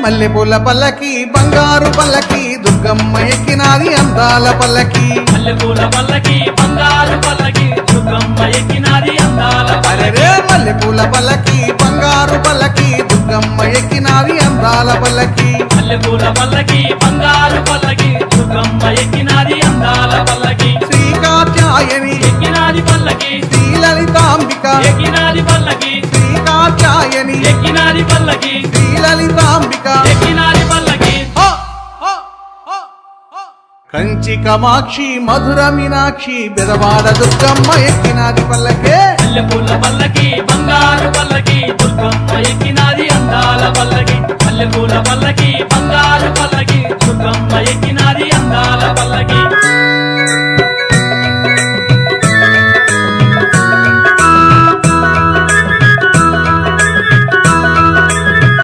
మల్లెపూల పల్లకి బంగారు పల్లకి దుర్గమ్మ ఎక్కినాది అందాల పల్లకి మల్లెపూల పల్లకి బంగారు పల్లకి దుర్గమ్మ ఎక్కినాది అందాల అరే మల్లెపూల పల్లకి బంగారు పల్లకి దుర్గమ్మ ఎక్కినాది అందాల పల్లకి మల్లెపూల పల్లకి బంగారు పల్లకి దుర్గమ్మ ఎక్కినాది అందాల పల్లకి శ్రీ కాత్యాయని ఎక్కినాది పల్లకి శ్రీ లలితాంబిక ఎక్కినాది పల్లకి శ్రీ కాత్యాయని ఎక్కినాది పల్లకి శ్రీ లలితాంబిక ఎక్కినాది పల్లకి కంచి కామాక్షి మధుర మీనాక్షి బెదవాడ దుర్గమ్మ ఎక్కినాది పల్లకే మల్లెపూల పల్లకి బంగారు పల్లకి దుర్గమ్మ ఎక్కినాది అందాల